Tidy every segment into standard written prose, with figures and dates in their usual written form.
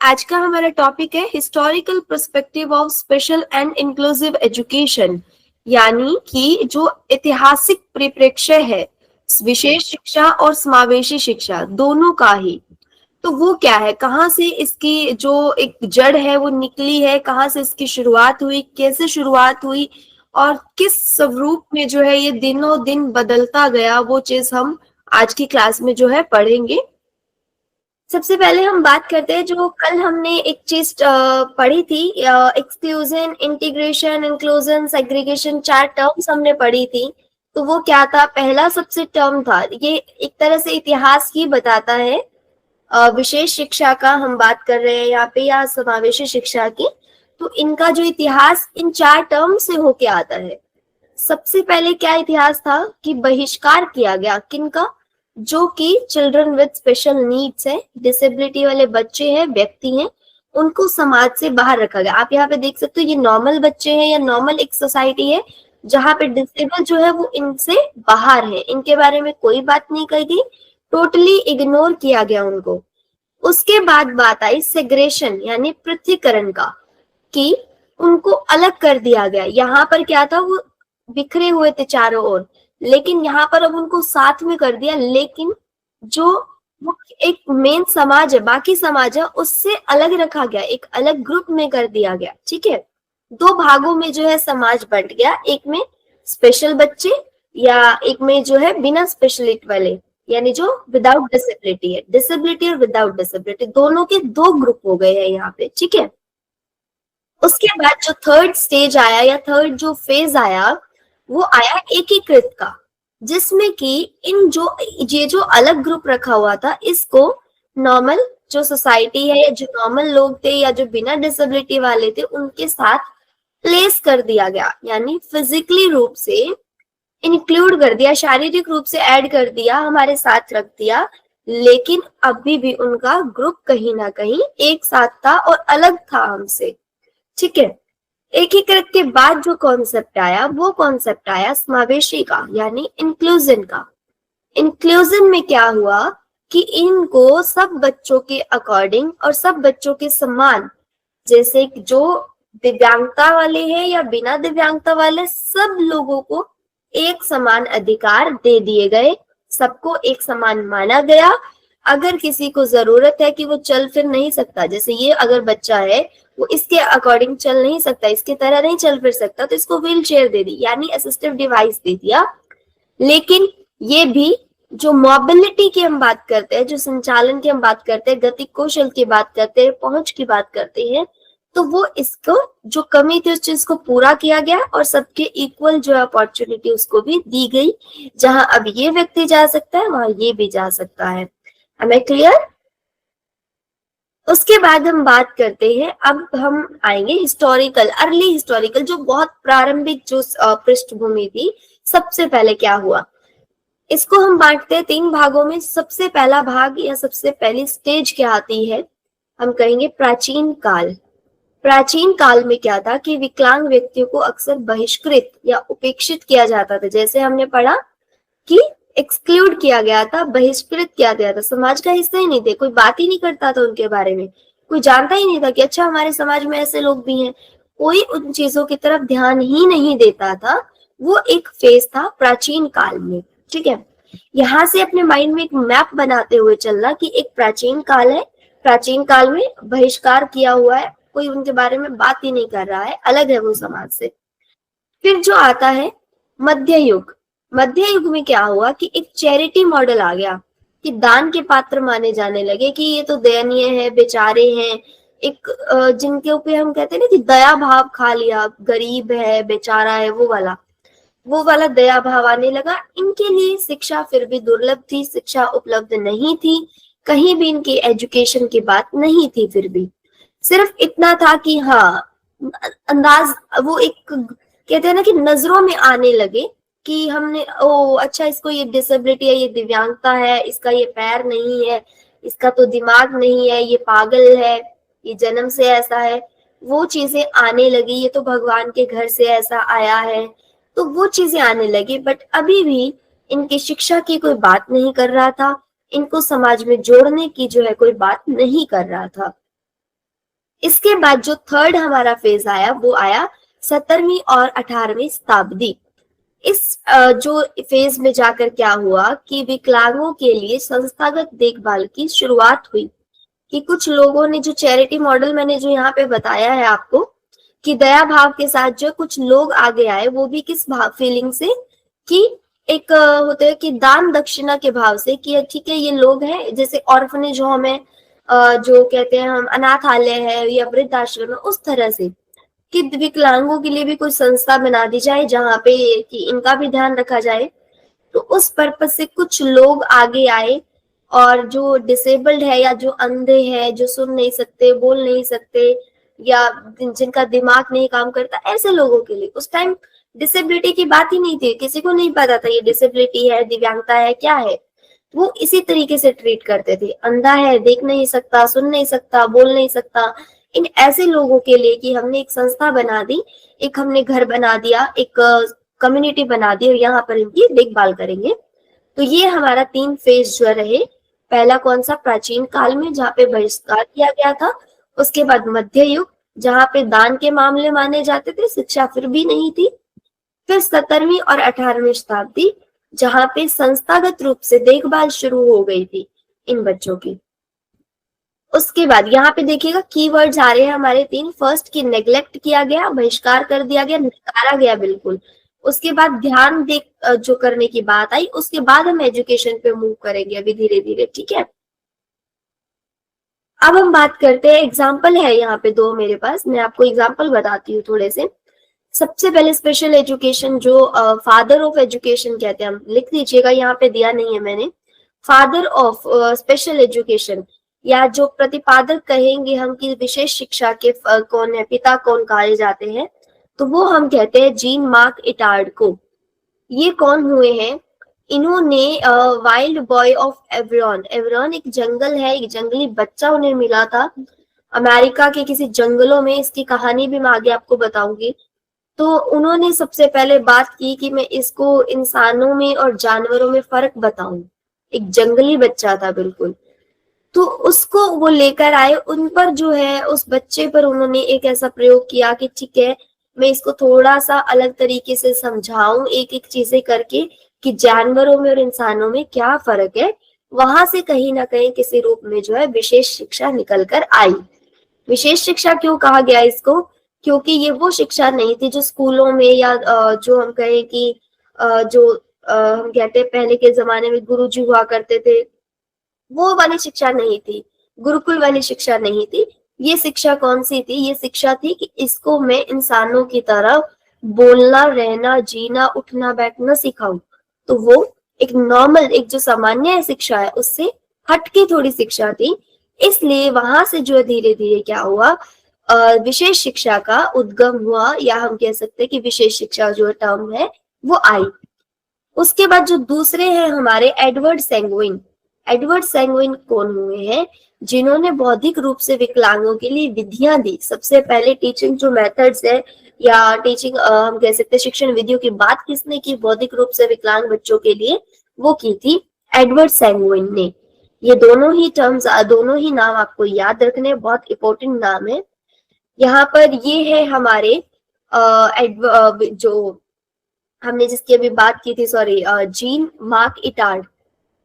आज का हमारा टॉपिक है historical perspective of special and inclusive education, यानी कि जो ऐतिहासिक परिप्रेक्ष्य है विशेष शिक्षा और समावेशी शिक्षा दोनों का ही। तो वो क्या है, कहाँ से इसकी जो एक जड़ है वो निकली है, कहाँ से इसकी शुरुआत हुई, कैसे शुरुआत हुई और किस स्वरूप में जो है ये दिनों दिन बदलता गया, वो चीज हम आज की क्लास में जो है पढ़ेंगे। सबसे पहले हम बात करते हैं, जो कल हमने एक चीज पढ़ी थी, exclusion, integration, inclusion, segregation, 4 terms हमने पढ़ी थी। तो वो क्या था, पहला सबसे टर्म था, ये एक तरह से इतिहास ही बताता है विशेष शिक्षा का हम बात कर रहे हैं यहाँ पे, या समावेशी शिक्षा की। तो इनका जो इतिहास इन 4 टर्म से होके आता है। सबसे पहले क्या इतिहास था कि बहिष्कार किया गया किनका, जो कि चिल्ड्रन विद स्पेशल नीड्स है, डिसेबिलिटी वाले बच्चे हैं, व्यक्ति हैं, उनको समाज से बाहर रखा गया। आप यहाँ पे देख सकते हो, ये नॉर्मल बच्चे हैं या नॉर्मल एक सोसाइटी है जहाँ पे डिसेबल जो है वो इनसे बाहर है, इनके बारे में कोई बात नहीं कही गई, टोटली इग्नोर किया गया उनको। उसके बाद बात आई सेग्रेशन यानी पृथकीकरण का, कि उनको अलग कर दिया गया। यहाँ पर क्या था, वो बिखरे हुए थे चारों ओर, लेकिन यहाँ पर अब उनको साथ में कर दिया। लेकिन जो एक मेन समाज है, बाकी समाज है, उससे अलग रखा गया, एक अलग ग्रुप में कर दिया गया। ठीक है, 2 भागों में जो है समाज बंट गया, एक में स्पेशल बच्चे या एक में जो है बिना स्पेशलिटी वाले, यानी जो विदाउट डिसेबिलिटी है, डिसेबिलिटी और विदाउट डिसेबिलिटी दोनों के 2 ग्रुप हो गए हैं यहाँ पे। ठीक है, उसके बाद जो थर्ड स्टेज आया या थर्ड जो फेज आया, वो आया एकीकृत का, जिसमें कि इन जो ये जो अलग ग्रुप रखा हुआ था, इसको नॉर्मल जो सोसाइटी है, जो नॉर्मल लोग थे या जो बिना डिसेबिलिटी वाले थे, उनके साथ प्लेस कर दिया गया, यानी फिजिकली रूप से इंक्लूड कर दिया, शारीरिक रूप से ऐड कर दिया, हमारे साथ रख दिया। लेकिन अभी भी उनका ग्रुप कहीं ना कहीं एक साथ था और अलग था हमसे। ठीक है, एकीकृत के बाद जो कॉन्सेप्ट आया, वो कॉन्सेप्ट आया समावेशी का, यानी इंक्लूजन का। इंक्लूजन में क्या हुआ कि इनको सब बच्चों के अकॉर्डिंग और सब बच्चों के समान, जैसे जो दिव्यांगता वाले हैं या बिना दिव्यांगता वाले, सब लोगों को एक समान अधिकार दे दिए गए, सबको एक समान माना गया। अगर किसी को जरूरत है कि वो चल फिर नहीं सकता, जैसे ये अगर बच्चा है वो इसके अकॉर्डिंग चल नहीं सकता, इसके तरह नहीं चल फिर सकता, तो इसको व्हील चेयर दे दी, यानी असिस्टिव डिवाइस दे दिया। लेकिन ये भी जो मोबिलिटी की हम बात करते हैं, जो संचालन की हम बात करते हैं, गति कौशल की बात करते हैं, पहुंच की बात करते हैं, तो वो इसको जो कमी थी उस चीज को पूरा किया गया और सबके इक्वल जो अपॉर्चुनिटी उसको भी दी गई। जहां अब ये व्यक्ति जा सकता है, वहां ये भी जा सकता है। Am I clear? उसके बाद हम बात करते हैं, अब हम आएंगे हिस्टोरिकल, अर्ली हिस्टोरिकल, जो बहुत प्रारंभिक जो पृष्ठभूमि थी। सबसे पहले क्या हुआ, इसको हम बांटते हैं 3 भागों में। सबसे पहला भाग या सबसे पहली स्टेज क्या आती है, हम कहेंगे प्राचीन काल। प्राचीन काल में क्या था कि विकलांग व्यक्तियों को अक्सर बहिष्कृत या उपेक्षित किया जाता था। जैसे हमने पढ़ा कि एक्सक्लूड किया गया था, बहिष्कृत किया गया था, समाज का हिस्सा ही नहीं थे, कोई बात ही नहीं करता था उनके बारे में, कोई जानता ही नहीं था कि अच्छा हमारे समाज में ऐसे लोग भी हैं, कोई उन चीजों की तरफ ध्यान ही नहीं देता था। वो एक फेज था प्राचीन काल में। ठीक है, यहाँ से अपने माइंड में एक मैप बनाते हुए चलना कि एक प्राचीन काल है, प्राचीन काल में बहिष्कार किया हुआ है, कोई उनके बारे में बात ही नहीं कर रहा है, अलग है वो समाज से। फिर जो आता है मध्य युग। मध्य युग में क्या हुआ कि एक चैरिटी मॉडल आ गया, कि दान के पात्र माने जाने लगे कि ये तो दयनीय है, बेचारे हैं, एक जिनके ऊपर हम कहते हैं ना कि दया भाव खा लिया, गरीब है, बेचारा है, वो वाला दया भाव आने लगा। इनके लिए शिक्षा फिर भी दुर्लभ थी, शिक्षा उपलब्ध नहीं थी, कहीं भी इनकी एजुकेशन की बात नहीं थी। फिर भी सिर्फ इतना था कि हाँ, अंदाज वो एक कहते हैं ना कि नजरों में आने लगे कि हमने ओ अच्छा, इसको ये डिसेबिलिटी है, ये दिव्यांगता है, इसका ये पैर नहीं है, इसका तो दिमाग नहीं है, ये पागल है, ये जन्म से ऐसा है। वो चीजें आने लगी, ये तो भगवान के घर से ऐसा आया है, तो वो चीजें आने लगी। बट अभी भी इनकी शिक्षा की कोई बात नहीं कर रहा था, इनको समाज में जोड़ने की जो है कोई बात नहीं कर रहा था। इसके बाद जो थर्ड हमारा फेज आया वो आया 17वीं और 18वीं शताब्दी। इस जो फेज में जाकर क्या हुआ कि विकलांगों के लिए संस्थागत देखभाल की शुरुआत हुई, कि कुछ लोगों ने जो चैरिटी मॉडल मैंने जो यहाँ पे बताया है आपको, कि दया भाव के साथ जो कुछ लोग आगे आए, वो भी किस भाव फीलिंग से, कि एक होता है कि दान दक्षिणा के भाव से, कि ठीक है ये लोग हैं, जैसे ऑर्फनेज होम है, जो कहते हैं हम अनाथालय है या वृद्धाश्रम है, उस तरह से कि विकलांगों के लिए भी कोई संस्था बना दी जाए जहाँ पे कि इनका भी ध्यान रखा जाए। तो उस पर्पज से कुछ लोग आगे आए, और जो डिसेबल्ड है या जो अंधे हैं, जो सुन नहीं सकते, बोल नहीं सकते, या जिनका दिमाग नहीं काम करता, ऐसे लोगों के लिए उस टाइम डिसेबिलिटी की बात ही नहीं थी, किसी को नहीं पता था ये डिसेबिलिटी है, दिव्यांगता है, क्या है। वो इसी तरीके से ट्रीट करते थे, अंधा है, देख नहीं सकता, सुन नहीं सकता, बोल नहीं सकता, इन ऐसे लोगों के लिए कि हमने एक संस्था बना दी, एक हमने घर बना दिया, एक कम्युनिटी बना दी, और यहाँ पर इनकी देखभाल करेंगे। तो ये हमारा 3 फेज जो रहे। पहला कौन सा? प्राचीन काल में, जहाँ पे बहिष्कार किया गया था। उसके बाद मध्य युग, जहाँ पे दान के मामले माने जाते थे, शिक्षा फिर भी नहीं थी। फिर 17वीं और 18वीं शताब्दी, जहाँ पे संस्थागत रूप से देखभाल शुरू हो गई थी इन बच्चों की। उसके बाद यहाँ पे देखिएगा कीवर्ड्स आ रहे हैं हमारे 3। फर्स्ट की नेग्लेक्ट किया गया, बहिष्कार कर दिया गया, नकारा गया बिल्कुल। उसके बाद ध्यान देख जो करने की बात आई, उसके बाद हम एजुकेशन पे मूव करेंगे अभी धीरे धीरे, ठीक है। अब हम बात करते हैं, एग्जाम्पल है यहाँ पे 2 मेरे पास, मैं आपको एग्जाम्पल बताती हूँ थोड़े से। सबसे पहले स्पेशल एजुकेशन, जो फादर ऑफ एजुकेशन कहते हैं, हम लिख दीजिएगा, यहाँ पे दिया नहीं है मैंने। फादर ऑफ स्पेशल एजुकेशन, या जो प्रतिपादक कहेंगे हम कि विशेष शिक्षा के कौन है, पिता कौन कहे जाते हैं, तो वो हम कहते हैं जीन मार्क इटार्ड को। ये कौन हुए हैं? इन्होंने wild boy of Everon, Everon एक जंगल है, एक जंगली बच्चा उन्हें मिला था अमेरिका के किसी जंगलों में, इसकी कहानी भी मैं आगे आपको बताऊंगी। तो उन्होंने सबसे पहले बात की कि मैं इसको इंसानों में और जानवरों में फर्क बताऊं। एक जंगली बच्चा था बिल्कुल, तो उसको वो लेकर आए। उन पर जो है, उस बच्चे पर उन्होंने एक ऐसा प्रयोग किया कि ठीक है, मैं इसको थोड़ा सा अलग तरीके से समझाऊं, एक एक चीजें करके, कि जानवरों में और इंसानों में क्या फर्क है। वहां से कहीं ना कहीं किसी रूप में जो है विशेष शिक्षा निकल कर आई। विशेष शिक्षा क्यों कहा गया इसको? क्योंकि ये वो शिक्षा नहीं थी जो स्कूलों में, या जो हम कहें कि जो हम कहते हैं पहले के जमाने में गुरुजी हुआ करते थे, वो वाली शिक्षा नहीं थी, गुरुकुल वाली शिक्षा नहीं थी। ये शिक्षा कौन सी थी? ये शिक्षा थी कि इसको मैं इंसानों की तरह बोलना, रहना, जीना, उठना बैठना सिखाऊं। तो वो एक नॉर्मल, एक जो सामान्य शिक्षा है उससे हटके थोड़ी शिक्षा थी। इसलिए वहां से जो धीरे धीरे क्या हुआ, विशेष शिक्षा का उद्गम हुआ, या हम कह सकते हैं कि विशेष शिक्षा जो टर्म है वो आई। उसके बाद जो दूसरे हैं हमारे एडवर्ड सेंगविन। एडवर्ड सेंगविन कौन हुए हैं? जिन्होंने बौद्धिक रूप से विकलांगों के लिए विधियां दी। सबसे पहले टीचिंग जो मेथड्स है, या टीचिंग हम कह सकते हैं शिक्षण विधियों की बात किसने की बौद्धिक रूप से विकलांग बच्चों के लिए? वो की थी एडवर्ड सेंगविन ने। ये दोनों ही टर्म्स, दोनों ही नाम आपको याद रखने, बहुत इंपॉर्टेंट नाम है। यहाँ पर ये है हमारे जो हमने जिसकी अभी बात की थी, सॉरी, जीन मार्क इटार्ड।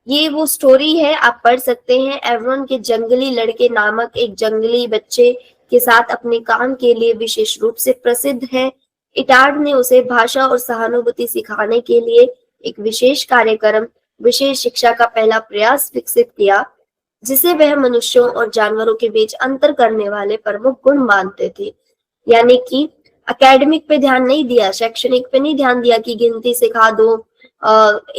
ये वो स्टोरी है, आप पढ़ सकते हैं। एवरॉन के जंगली लड़के नामक एक जंगली बच्चे के साथ अपने काम के लिए विशेष रूप से प्रसिद्ध है। इटार्ड ने उसे भाषा और सहानुभूति सिखाने के लिए एक विशेष कार्यक्रम, विशेष शिक्षा का पहला प्रयास विकसित किया, जिसे वह मनुष्यों और जानवरों के बीच अंतर करने वाले प्रमुख गुण मानते थे। यानी कि एकेडमिक पे ध्यान नहीं दिया, शैक्षणिक पे नहीं ध्यान दिया कि गिनती सिखा दो,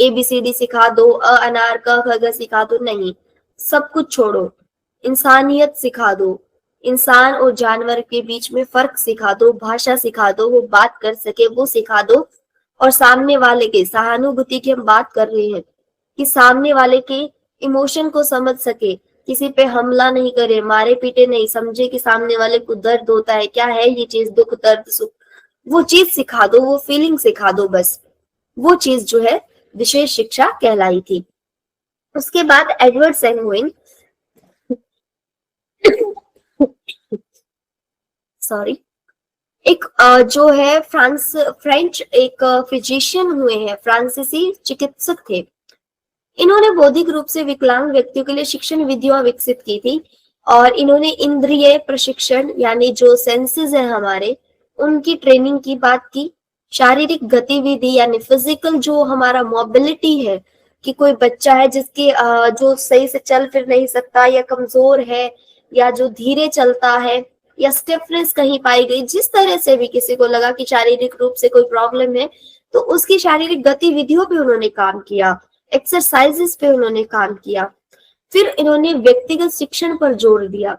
ABCD सिखा दो, अनार का ख ग सिखा दो, नहीं, सब कुछ छोड़ो, इंसानियत सिखा दो, इंसान और जानवर के बीच में फर्क सिखा दो, भाषा सिखा दो, वो बात कर सके वो सिखा दो, और सामने वाले के सहानुभूति की हम बात कर रहे हैं कि सामने वाले के इमोशन को समझ सके, किसी पे हमला नहीं करे, मारे पीटे नहीं, समझे कि सामने वाले को दर्द होता है, क्या है ये चीज, दुख दर्द सुख, वो चीज सिखा दो, वो फीलिंग सिखा दो, बस वो चीज जो है विशेष शिक्षा कहलाई थी। उसके बाद एडवर्ड सेंगविन सॉरी, एक जो है फ्रेंच एक फिजिशियन हुए हैं, फ्रांसीसी चिकित्सक थे। इन्होंने बौद्धिक रूप से विकलांग व्यक्तियों के लिए शिक्षण विधियां विकसित की थी और इन्होंने इंद्रिय प्रशिक्षण यानी जो सेंसेस है हमारे, उनकी ट्रेनिंग की बात की। शारीरिक गतिविधि यानी फिजिकल जो हमारा मोबिलिटी है, कि कोई बच्चा है जिसके जो सही से चल फिर नहीं सकता या कमजोर है या जो धीरे चलता है या स्टिफनेस कहीं पाई गई, जिस तरह से भी किसी को लगा कि शारीरिक रूप से कोई प्रॉब्लम है, तो उसकी शारीरिक गतिविधियों पे उन्होंने काम किया, एक्सरसाइजेस पे उन्होंने काम किया। फिर इन्होंने व्यक्तिगत शिक्षण पर जोर दिया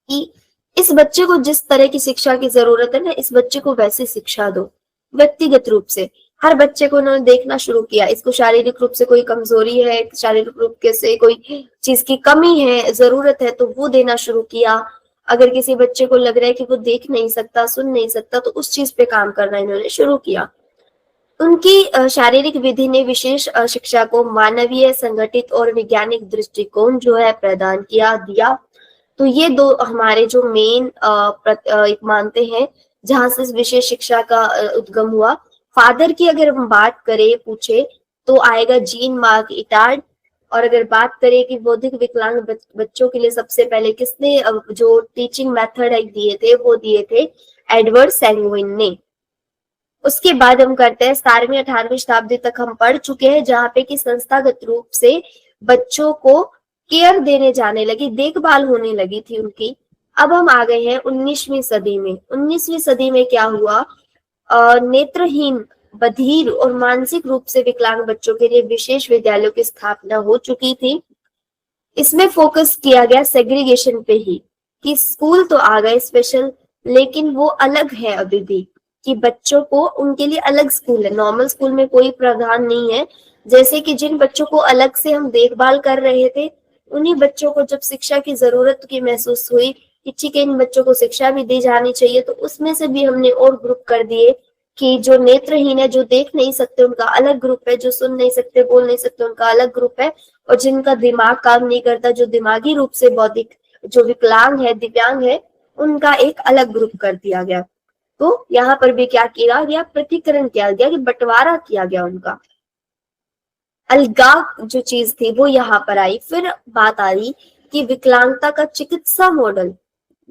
कि इस बच्चे को जिस तरह की शिक्षा की जरूरत है ना, इस बच्चे को वैसी शिक्षा दो। व्यक्तिगत रूप से हर बच्चे को उन्होंने देखना शुरू किया, इसको शारीरिक रूप से कोई कमजोरी है, शारीरिक रूप से कोई चीज की कमी है, जरूरत है, तो वो देना शुरू किया। अगर किसी बच्चे को लग रहा है कि वो देख नहीं सकता, सुन नहीं सकता, तो उस चीज पे काम करना इन्होंने शुरू किया। उनकी शारीरिक विधि ने विशेष शिक्षा को मानवीय, संगठित और वैज्ञानिक दृष्टिकोण जो है प्रदान किया दिया। तो ये दो हमारे जो मेन एक मानते हैं जहां से विशेष शिक्षा का उद्गम हुआ। फादर की अगर हम बात करें, पूछे, तो आएगा जीन मार्क इटार्ड। और अगर बात करें कि बौद्धिक विकलांग बच्चों के लिए सबसे पहले किसने जो टीचिंग मेथड दिए थे, वो दिए थे एडवर्ड सैंगविन ने। उसके बाद हम करते हैं 17वीं 18वीं शताब्दी तक हम पढ़ चुके हैं, जहाँ पे कि संस्थागत रूप से बच्चों को केयर देने जाने लगी, देखभाल होने लगी थी उनकी। अब हम आ गए हैं 19वीं सदी में। 19वीं सदी में क्या हुआ, नेत्रहीन, बधिर और मानसिक रूप से विकलांग बच्चों के लिए विशेष विद्यालयों की स्थापना हो चुकी थी। इसमें फोकस किया गया सेग्रीगेशन पे ही, कि स्कूल तो आ गए स्पेशल, लेकिन वो अलग है अभी भी, कि बच्चों को उनके लिए अलग स्कूल है, नॉर्मल स्कूल में कोई प्रावधान नहीं है। जैसे कि जिन बच्चों को अलग से हम देखभाल कर रहे थे, उन्हीं बच्चों को जब शिक्षा की जरूरत की महसूस हुई कि ठीक है इन बच्चों को शिक्षा भी दी जानी चाहिए, तो उसमें से भी हमने और ग्रुप कर दिए कि जो नेत्रहीन है, जो देख नहीं सकते, उनका अलग ग्रुप है, जो सुन नहीं सकते, बोल नहीं सकते, उनका अलग ग्रुप है, और जिनका दिमाग काम नहीं करता, जो दिमागी रूप से बौद्धिक, जो विकलांग है, दिव्यांग है, उनका एक अलग ग्रुप कर दिया गया। तो यहाँ पर भी क्या किया गया, पृथक्करण किया गया, कि बंटवारा किया गया उनका। अलगाव जो चीज थी वो यहाँ पर आई। फिर बात आ रही कि विकलांगता का चिकित्सा मॉडल,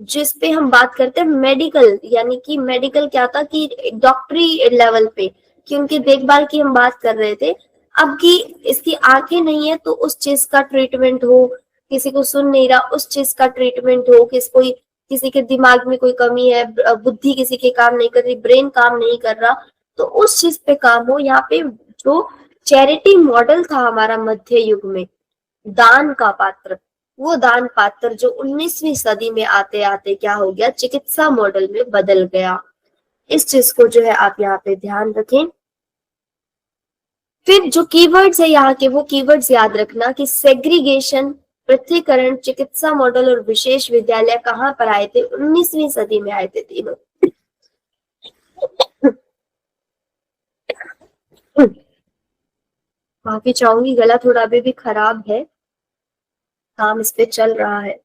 जिस पे हम बात करते हैं मेडिकल, यानी कि मेडिकल क्या था कि डॉक्टरी लेवल पे, कि उनकी देखभाल की हम बात कर रहे थे। अब की इसकी आंखें नहीं है तो उस चीज का ट्रीटमेंट हो, किसी को सुन नहीं रहा उस चीज का ट्रीटमेंट हो, किसी के दिमाग में कोई कमी है, बुद्धि किसी के काम नहीं कर रही, ब्रेन काम नहीं कर रहा, तो उस चीज पे काम हो। यहाँ पे जो चैरिटी मॉडल था हमारा मध्य युग में, दान का पात्र, वो दान पात्र जो 19वीं सदी में आते आते क्या हो गया, चिकित्सा मॉडल में बदल गया। इस चीज को जो है आप यहाँ पे ध्यान रखें। फिर जो कीवर्ड्स है यहाँ के, वो कीवर्ड्स याद रखना कि सेग्रीगेशन, पृथक्करण, चिकित्सा मॉडल और विशेष विद्यालय कहाँ पर आए थे, 19वीं सदी में आए थे तीनों। माफी चाहूंगी, गला थोड़ा अभी भी खराब है, काम इस पे चल रहा है।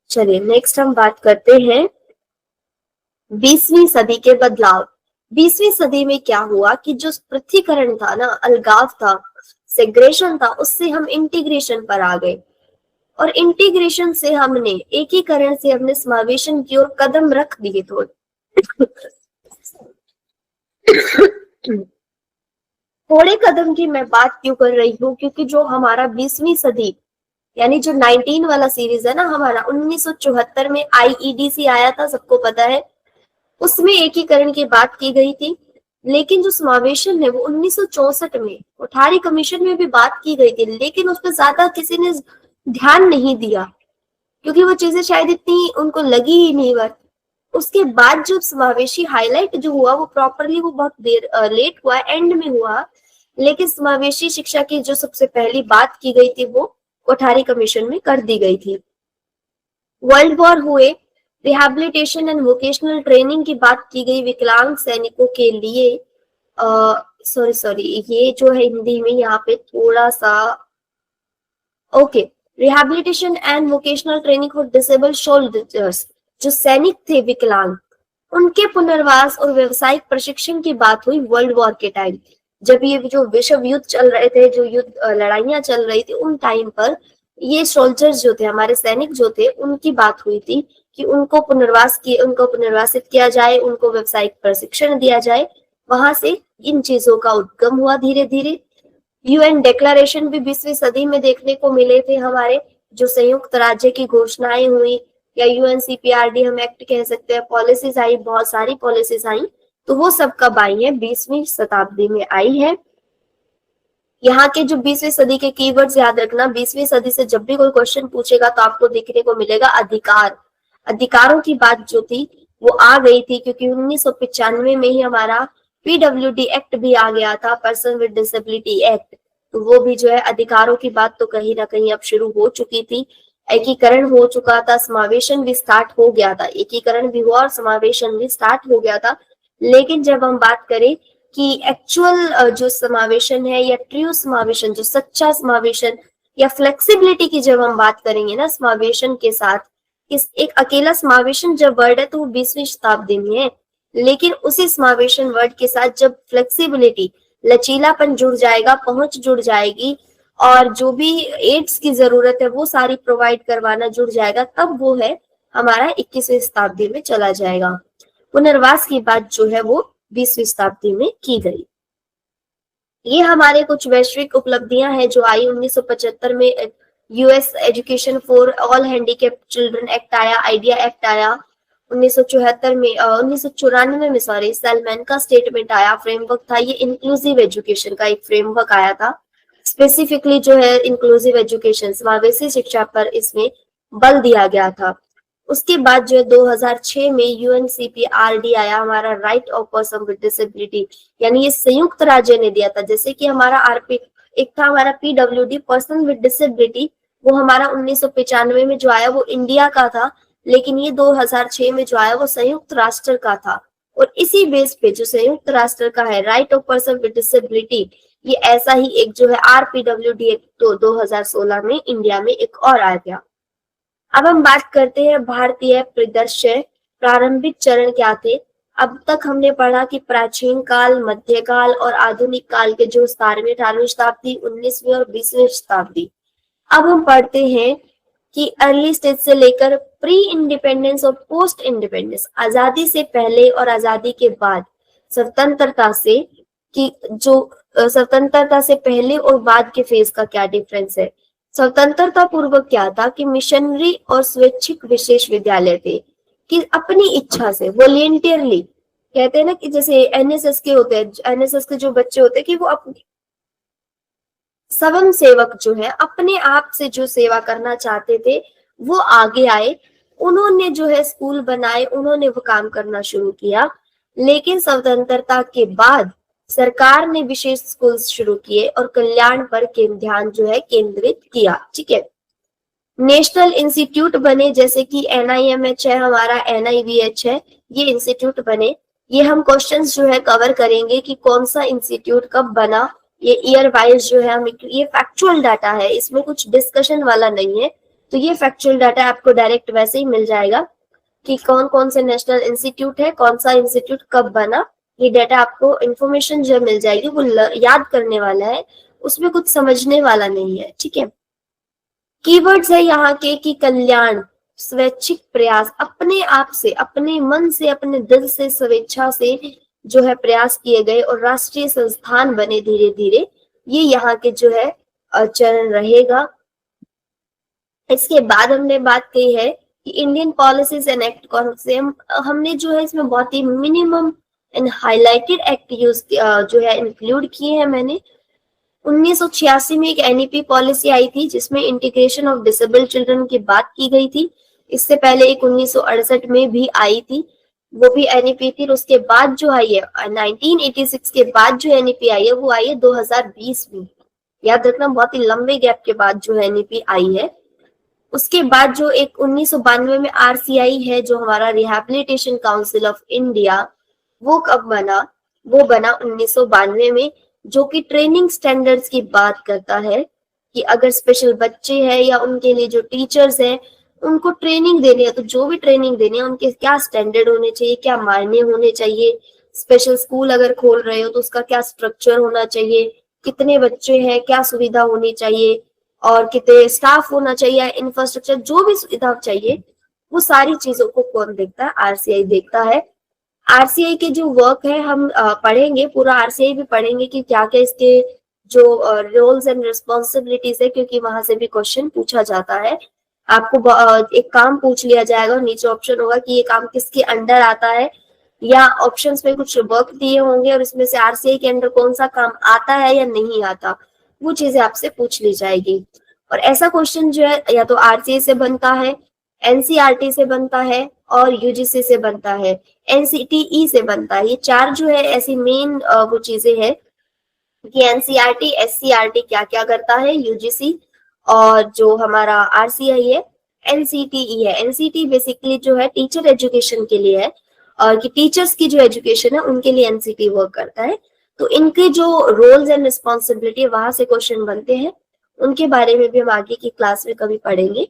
चलिए नेक्स्ट हम बात करते हैं 20वीं सदी के बदलाव। 20वीं सदी में क्या हुआ कि जो पृथक्करण था ना, अलगाव था, सेग्रेशन था, उससे हम इंटीग्रेशन पर आ गए। और इंटीग्रेशन से हमने, एकीकरण से हमने समावेशन की ओर कदम रख दिए थोड़े। थोड़े कदम की मैं बात क्यों कर रही हूँ, क्योंकि जो हमारा 20वीं सदी यानी जो 19 वाला सीरीज है ना हमारा, 1974 में आईईडीसी आया था, सबको पता है, उसमें एकीकरण की बात की गई थी। लेकिन जो समावेशन है वो 1964 में कोठारी कमीशन में भी बात की गई थी, लेकिन उस पर ज्यादा किसी ने ध्यान नहीं दिया, क्योंकि वो चीजें शायद इतनी उनको लगी ही नहीं। बात उसके बाद जो समावेशी हाईलाइट जो हुआ वो प्रॉपरली, वो बहुत देर लेट हुआ, एंड में हुआ, लेकिन समावेशी शिक्षा की जो सबसे पहली बात की गई थी वो कोठारी कमीशन में कर दी गई थी। वर्ल्ड वॉर हुए, रिहैबिलिटेशन एंड वोकेशनल ट्रेनिंग की बात की गई विकलांग सैनिकों के लिए। सॉरी ये जो है हिंदी में यहाँ पे थोड़ा सा, okay, rehabilitation and vocational training for disabled soldiers. जो सैनिक थे विकलांग, उनके पुनर्वास और व्यावसायिक प्रशिक्षण की बात हुई वर्ल्ड वॉर के टाइम। जब ये जो विश्व युद्ध चल रहे थे, जो युद्ध लड़ाइयां चल रही थी, उन टाइम पर ये सोल्जर्स जो थे, हमारे सैनिक जो थे, उनकी बात हुई थी कि उनको पुनर्वासित किया जाए, उनको व्यावसायिक प्रशिक्षण दिया जाए। वहां से इन चीजों का उद्गम हुआ धीरे धीरे। यूएन डिक्लेरेशन भी 20वीं सदी में देखने को मिले थे हमारे, जो संयुक्त राज्य की घोषणाएं हुई, या यूएनसीपीआरडी हम एक्ट कह सकते हैं, पॉलिसीज आई, बहुत सारी पॉलिसीज आई। तो वो सब कब आई है? 20वीं शताब्दी में आई है। यहाँ के जो 20वीं सदी के कीवर्ड्स याद रखना। 20वीं सदी से जब भी कोई क्वेश्चन पूछेगा तो आपको देखने को मिलेगा अधिकार। अधिकारों की बात जो थी वो आ गई थी, क्योंकि 1995 में ही हमारा पीडब्ल्यूडी एक्ट भी आ गया था, पर्सन विद डिसेबिलिटी एक्ट। तो वो भी जो है अधिकारों की बात तो कहीं ना कहीं अब शुरू हो चुकी थी। एकीकरण हो चुका था, समावेशन भी स्टार्ट हो गया था। एकीकरण भी हुआ और समावेशन भी स्टार्ट हो गया था। लेकिन जब हम बात करें कि एक्चुअल जो समावेशन है, या ट्रू समावेशन, जो सच्चा समावेशन या फ्लेक्सिबिलिटी की जब हम बात करेंगे ना समावेशन के साथ, इस एक अकेला समावेशन जब वर्ड है तो वो 20वीं शताब्दी में है। लेकिन उसी समावेशन वर्ड के साथ जब फ्लेक्सिबिलिटी, लचीलापन जुड़ जाएगा, पहुंच जुड़ जाएगी, और जो भी एड्स की जरूरत है वो सारी प्रोवाइड करवाना जुड़ जाएगा, तब वो है हमारा 21वीं शताब्दी में चला जाएगा। पुनर्वास की बात जो है वो 20वीं शताब्दी में की गई। ये हमारे कुछ वैश्विक उपलब्धियां हैं जो आई। 1975 में US education for all handicapped children act आया, आइडिया एक्ट आया। 1994 में सैलमैन का स्टेटमेंट आया, फ्रेमवर्क था ये इंक्लूसिव एजुकेशन का, एक फ्रेमवर्क आया था। स्पेसिफिकली जो है इंक्लूसिव एजुकेशन, समावेशी शिक्षा पर इसमें बल दिया गया था। उसके बाद जो है 2006 में यूएनसीपीआरडी आया, हमारा right of person with disability, यानी ये संयुक्त राज्य ने दिया था। जैसे कि हमारा आरपी एक था, हमारा पीडब्ल्यूडी पर्सन विद डिसेबिलिटी, वो हमारा 1995 में जो आया वो इंडिया का था, लेकिन ये 2006 में जो आया वो संयुक्त राष्ट्र का था। और इसी बेस पे जो संयुक्त राष्ट्र का है right of person with disability, ये ऐसा ही एक जो है आरपीडब्ल्यूडी एक तो 2016 में इंडिया में एक और आ गया। अब हम बात करते हैं भारतीय परिदृश्य, प्रारंभिक चरण क्या थे। अब तक हमने पढ़ा कि प्राचीन काल, मध्यकाल और आधुनिक काल के जो 17वीं 18वीं शताब्दी, 19वीं और 20वीं शताब्दी। अब हम पढ़ते हैं कि अर्ली स्टेज से लेकर प्री इंडिपेंडेंस और पोस्ट इंडिपेंडेंस, आजादी से पहले और आजादी के बाद, स्वतंत्रता से कि जो स्वतंत्रता से पहले और बाद के फेज का क्या डिफरेंस है। स्वतंत्रता पूर्वक क्या था कि मिशनरी और स्वैच्छिक विशेष विद्यालय थे, कि अपनी इच्छा से वॉलेंटियरली, कहते हैं ना कि जैसे एनएसएस के होते हैं, एनएसएस के जो बच्चे होते हैं कि वो अपनी स्वयं सेवक जो है अपने आप से जो सेवा करना चाहते थे वो आगे आए, उन्होंने जो है स्कूल बनाए, उन्होंने वो काम करना शुरू किया। लेकिन स्वतंत्रता के बाद सरकार ने विशेष स्कूल शुरू किए और कल्याण पर ध्यान जो है केंद्रित किया। ठीक है, नेशनल इंस्टीट्यूट बने, जैसे कि एनआईएमएच है हमारा, एनआईवीएच है, ये इंस्टीट्यूट बने। ये हम क्वेश्चंस जो है कवर करेंगे कि कौन सा इंस्टीट्यूट कब बना, ये ईयर वाइज जो है हम, ये फैक्चुअल डाटा है, इसमें कुछ डिस्कशन वाला नहीं है। तो ये फैक्चुअल डाटा आपको डायरेक्ट वैसे ही मिल जाएगा कि कौन कौन से नेशनल इंस्टीट्यूट है, कौन सा इंस्टीट्यूट कब बना। ये डाटा आपको इंफॉर्मेशन जो मिल जाएगी वो याद करने वाला है, उसमें कुछ समझने वाला नहीं है। ठीक है, कीवर्ड्स है यहाँ के कि कल्याण, स्वैच्छिक प्रयास, अपने आप से, अपने मन से, अपने दिल से, स्वेच्छा से जो है प्रयास किए गए और राष्ट्रीय संस्थान बने धीरे धीरे। ये यहाँ के जो है चरण रहेगा। इसके बाद हमने बात की है कि इंडियन पॉलिसीज एंड एक्ट, कौन से हमने जो है इसमें बहुत ही minimum and highlighted act use जो है इंक्लूड किए हैं मैंने। 1986 में एक एनईपी पॉलिसी आई थी जिसमें इंटीग्रेशन ऑफ डिसेबल्ड चिल्ड्रन की बात की गई थी। इससे पहले एक 1968 में भी आई थी, वो भी एनईपी थी। उसके बाद जो आई है 1986 के बाद जो एनईपी आई है वो आई है 2020 में। याद रखना, बहुत ही लंबे गैप के बाद जो एनईपी आई है। उसके बाद जो एक 1992 में आरसीआई है, जो हमारा रिहैबिलिटेशन काउंसिल ऑफ इंडिया, वो कब बना? वो बना 1992 में, जो कि ट्रेनिंग स्टैंडर्ड्स की बात करता है कि अगर स्पेशल बच्चे हैं या उनके लिए जो टीचर्स हैं उनको ट्रेनिंग देनी है, तो जो भी ट्रेनिंग देनी है उनके क्या स्टैंडर्ड होने चाहिए, क्या मायने होने चाहिए, स्पेशल स्कूल अगर खोल रहे हो तो उसका क्या स्ट्रक्चर होना चाहिए, कितने बच्चे हैं, क्या सुविधा होनी चाहिए और कितने स्टाफ होना चाहिए, इंफ्रास्ट्रक्चर, जो भी सुविधा चाहिए वो सारी चीजों को कौन देखता है, आरसीआई देखता है। आरसीआई के जो वर्क है हम पढ़ेंगे, पूरा आरसीआई भी पढ़ेंगे कि क्या क्या इसके जो रोल्स एंड रिस्पॉन्सिबिलिटीज है, क्योंकि वहां से भी क्वेश्चन पूछा जाता है। आपको एक काम पूछ लिया जाएगा और नीचे ऑप्शन होगा कि ये काम किसके अंडर आता है, या ऑप्शंस में कुछ वर्क दिए होंगे और इसमें से आरसीआई के अंडर कौन सा काम आता है या नहीं आता, वो चीजें आपसे पूछ ली जाएगी। और ऐसा क्वेश्चन जो है या तो आरसीआई से बनता है, एनसीईआरटी से बनता है और यूजीसी से बनता है, एनसीटीई से बनता है। ये चार जो है ऐसी मेन वो चीजें हैं कि एनसीईआरटी, एससीईआरटी क्या क्या करता है, यूजीसी और जो हमारा आरसीआई है, एनसीटीई है। एनसीटी बेसिकली जो है टीचर एजुकेशन के लिए है, और कि टीचर्स की जो एजुकेशन है उनके लिए एनसीटी वर्क करता है। तो इनके जो रोल्स एंड रिस्पॉन्सिबिलिटी वहां से क्वेश्चन बनते हैं, उनके बारे में भी हम आगे की क्लास में कभी पढ़ेंगे।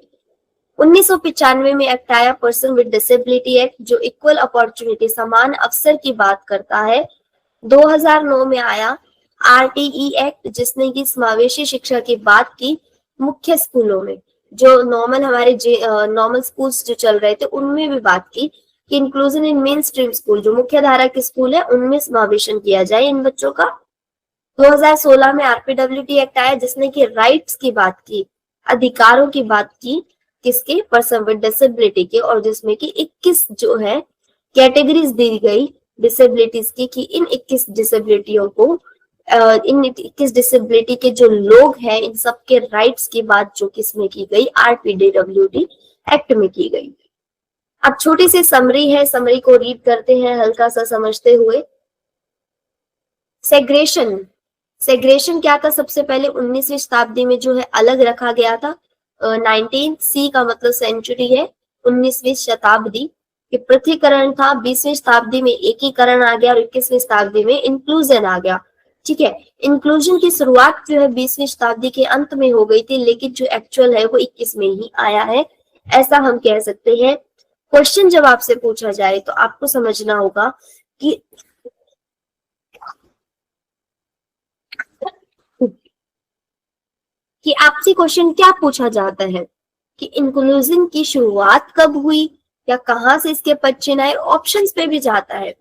1995 में एक्ट आया पर्सन विद डिसेबिलिटी एक्ट, जो इक्वल अपॉर्चुनिटी, समान अवसर की बात करता है। 2009 में आया आरटीई एक्ट, जिसने की समावेशी शिक्षा की बात की मुख्य स्कूलों में, जो नॉर्मल हमारे नॉर्मल स्कूल्स जो चल रहे थे उनमें भी बात की कि inclusion in main stream school, जो मुख्य धारा के स्कूल है उनमें समावेशन किया जाए इन बच्चों का। 2016 में आरपीडब्ल्यूटी एक्ट आया, जिसने की राइट्स की बात की, अधिकारों की बात की, किसके, पर्सन विद डिसेबिलिटी के, और जिसमें कि 21 जो है कैटेगरीज दी गई डिसेबिलिटीज की कि इन 21 डिसेबिलिटियों को इन 21 डिसेबिलिटी के जो लोग हैं इन सबके राइट्स की बात जो किसमें की गई, आरपीडब्ल्यूटी एक्ट में की गई। अब छोटी सी समरी है, समरी को रीड करते हैं हल्का सा समझते हुए। सेग्रेशन, सेग्रेशन क्या था, सबसे पहले 19वीं शताब्दी में जो है अलग रखा गया था। 19 सी का मतलब सेंचुरी है, 19वीं शताब्दी। कि पृथ्वीकरण था, 20वीं शताब्दी में एकीकरण आ गया और 21वीं शताब्दी में इंक्लूजन आ गया। ठीक है, इंक्लूजन की शुरुआत जो है 20वीं शताब्दी के अंत में हो गई थी, लेकिन जो एक्चुअल है वो 21 में ही आया है, ऐसा हम कह सकते हैं। क्वेश्चन जब आपसे पूछा जाए तो आपको समझना होगा कि आपसे क्वेश्चन क्या पूछा जाता है कि इंक्लूजन की शुरुआत कब हुई या कहां से इसके पद चिन्ह आए, ऑप्शंस पे भी जाता है।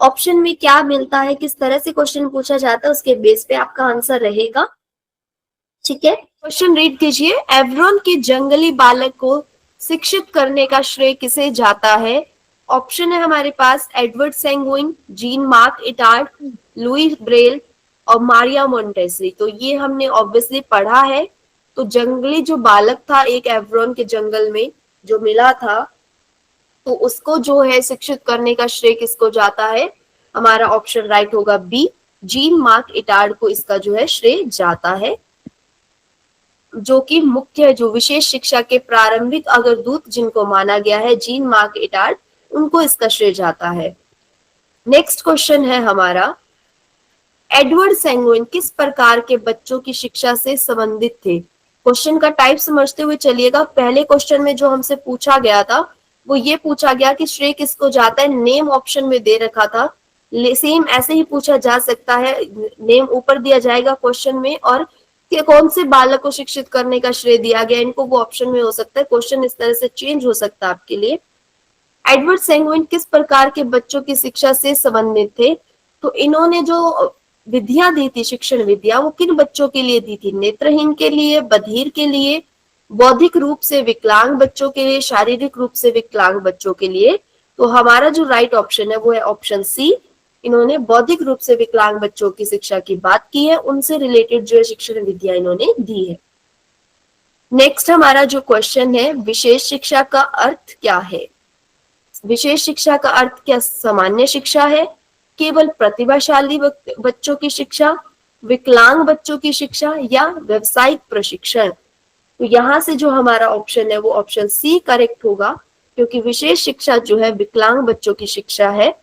ऑप्शन में क्या मिलता है, किस तरह से क्वेश्चन पूछा जाता है, उसके बेस पे आपका आंसर रहेगा। ठीक है, क्वेश्चन रीड कीजिए। एवरोन के जंगली बालक को शिक्षित करने का श्रेय किसे जाता है? ऑप्शन है हमारे पास Edward Seguin, Jean Marc Itard, Louis Braille और मारिया मोंटेसरी। तो ये हमने ऑब्वियसली पढ़ा है। तो जंगली जो बालक था एक एवरोन के जंगल में जो मिला था, तो उसको जो है शिक्षित करने का श्रेय किसको जाता है? हमारा ऑप्शन राइट होगा बी, जीन मार्क इटार्ड को इसका जो है श्रेय जाता है, जो कि मुख्य जो विशेष शिक्षा के प्रारंभिक अग्रदूत जिनको माना गया है, जीन मार्क इटार्ड, उनको इसका श्रेय जाता है। नेक्स्ट क्वेश्चन है हमारा, एडवर्ड सेंगुइन किस प्रकार के बच्चों की शिक्षा से संबंधित थे? क्वेश्चन का टाइप समझते हुए चलिएगा। पहले क्वेश्चन में जो हमसे पूछा गया था वो ये पूछा गया कि श्रेय किसको जाता है, नेम ऑप्शन में दे रखा था। सेम ऐसे ही पूछा जा सकता है, नेम ऊपर दिया जाएगा क्वेश्चन में और कि कौन से बालक को शिक्षित करने का श्रेय दिया गया, इनको वो ऑप्शन में हो सकता है। क्वेश्चन इस तरह से चेंज हो सकता है आपके लिए। एडवर्ड सेंगुइन किस प्रकार के बच्चों की शिक्षा से संबंधित थे? तो इन्होंने जो विद्या दी थी, शिक्षण विद्या, वो किन बच्चों के लिए दी थी? नेत्रहीन के लिए, बधिर के लिए, बौद्धिक रूप से विकलांग बच्चों के लिए, शारीरिक रूप से विकलांग बच्चों के लिए। तो हमारा जो राइट ऑप्शन है वो है ऑप्शन सी, इन्होंने बौद्धिक रूप से विकलांग बच्चों की शिक्षा की बात की है, उनसे रिलेटेड जो है शिक्षण विद्या इन्होंने दी है। नेक्स्ट हमारा जो क्वेश्चन है, विशेष शिक्षा का अर्थ क्या है? विशेष शिक्षा का अर्थ क्या सामान्य शिक्षा है, केवल प्रतिभाशाली बच्चों की शिक्षा, विकलांग बच्चों की शिक्षा या व्यवसायिक प्रशिक्षण? तो यहाँ से जो हमारा ऑप्शन है वो ऑप्शन सी करेक्ट होगा, क्योंकि विशेष शिक्षा जो है विकलांग बच्चों की शिक्षा है,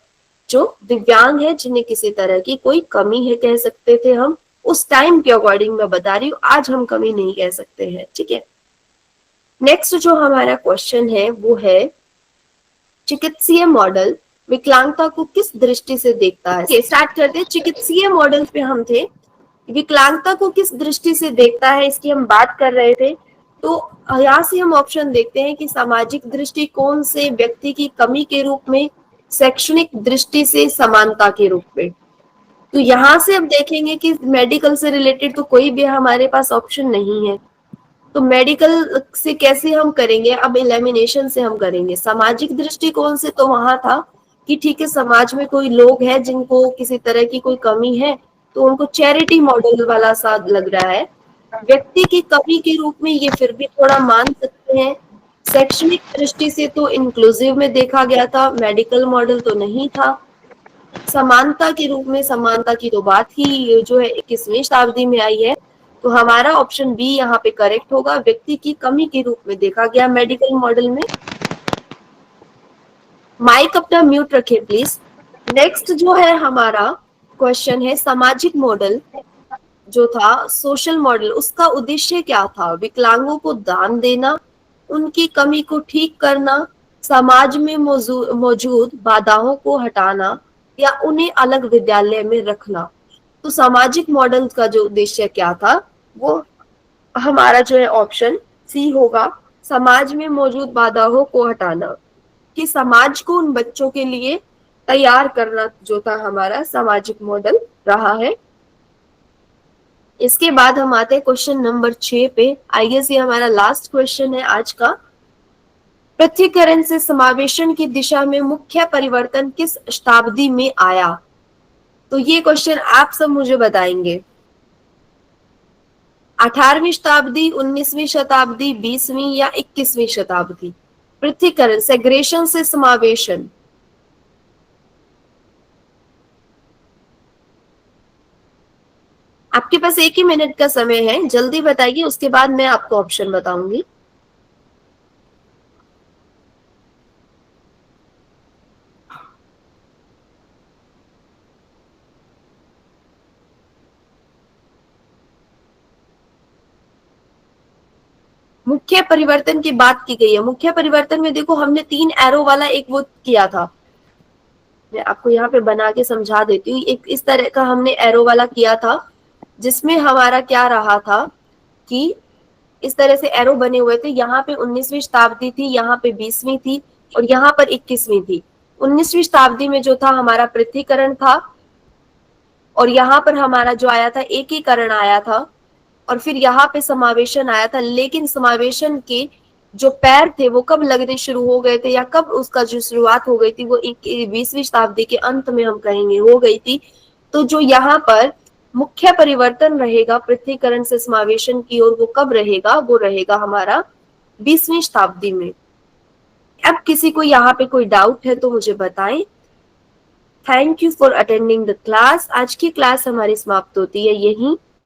जो दिव्यांग है, जिन्हें किसी तरह की कोई कमी है कह सकते थे हम, उस टाइम के अकॉर्डिंग मैं बता रही हूँ, आज हम कमी नहीं कह सकते हैं। ठीक है, नेक्स्ट जो हमारा क्वेश्चन है वो है चिकित्सीय मॉडल विकलांगता को किस दृष्टि से देखता है। स्टार्ट करते हैं। चिकित्सीय मॉडल पे हम थे, विकलांगता को किस दृष्टि से देखता है इसकी हम बात कर रहे थे। तो यहाँ से हम ऑप्शन देखते हैं कि सामाजिक दृष्टिकोण से, व्यक्ति की कमी के रूप में, शैक्षणिक दृष्टि से, समानता के रूप में। तो यहाँ से हम देखेंगे कि मेडिकल से रिलेटेड तो कोई भी हमारे पास ऑप्शन नहीं है, तो मेडिकल से कैसे हम करेंगे, अब एलिमिनेशन से हम करेंगे। सामाजिक दृष्टिकोण से तो वहां था कि ठीक है, समाज में कोई लोग हैं जिनको किसी तरह की कोई कमी है, तो उनको चैरिटी मॉडल वाला सा लग रहा है। व्यक्ति की कमी के रूप में ये फिर भी थोड़ा मान सकते हैं। शैक्षणिक दृष्टि से तो इंक्लूसिव में देखा गया था, मेडिकल मॉडल तो नहीं था। समानता के रूप में, समानता की तो बात ही जो है 21वीं शताब्दी में आई है, तो हमारा ऑप्शन बी यहाँ पे करेक्ट होगा। व्यक्ति की कमी के रूप में देखा गया मेडिकल मॉडल में। माइक अपना म्यूट रखे प्लीज। नेक्स्ट जो है हमारा क्वेश्चन है सामाजिक मॉडल जो था, सोशल मॉडल, उसका उद्देश्य क्या था। विकलांगों को दान देना, उनकी कमी को ठीक करना, समाज में मौजूद बाधाओं को हटाना, या उन्हें अलग विद्यालय में रखना। तो सामाजिक मॉडल का जो उद्देश्य क्या था, वो हमारा जो है ऑप्शन सी होगा, समाज में मौजूद बाधाओं को हटाना, कि समाज को उन बच्चों के लिए तैयार करना जो था हमारा सामाजिक मॉडल रहा है। इसके बाद हम आते हैं क्वेश्चन नंबर 6 पे। आई गेस ये हमारा लास्ट क्वेश्चन है आज का। पृथ्वीकरण से समावेशन की दिशा में मुख्य परिवर्तन किस शताब्दी में आया। तो ये क्वेश्चन आप सब मुझे बताएंगे। 18वीं शताब्दी, 19वीं शताब्दी, 20वीं या 21वीं शताब्दी। पृथ्वीकरण, सेग्रेशन से समावेशन। आपके पास 1 ही मिनट का समय है, जल्दी बताइए, उसके बाद मैं आपको ऑप्शन बताऊंगी। मुख्य परिवर्तन की बात की गई है। मुख्य परिवर्तन में देखो हमने 3 एरो वाला एक वो किया था, मैं आपको यहाँ पे बना के समझा देती हूँ। एक इस तरह का हमने एरो वाला किया था, जिसमें हमारा क्या रहा था कि इस तरह से एरो बने हुए थे। यहाँ पे 19वीं शताब्दी थी, यहाँ पे 20वीं थी, और यहाँ पर 21वीं थी। 19वीं शताब्दी में जो था हमारा पृथ्वीकरण था, और यहाँ पर हमारा जो आया था एकीकरण आया था, और फिर यहाँ पे समावेशन आया था। लेकिन समावेशन के जो पैर थे वो कब लगने शुरू हो गए थे, या कब उसका जो शुरुआत हो गई थी, वो 20वीं शताब्दी के अंत में हम कहेंगे हो गई थी। तो जो यहाँ पर मुख्य परिवर्तन रहेगा पृथ्वीकरण से समावेशन की ओर, वो कब रहेगा, वो रहेगा हमारा 20वीं शताब्दी में। अब किसी को यहाँ पे कोई डाउट है तो मुझे बताएं। Thank you for attending the class. आज की क्लास हमारी समाप्त होती है यहीं।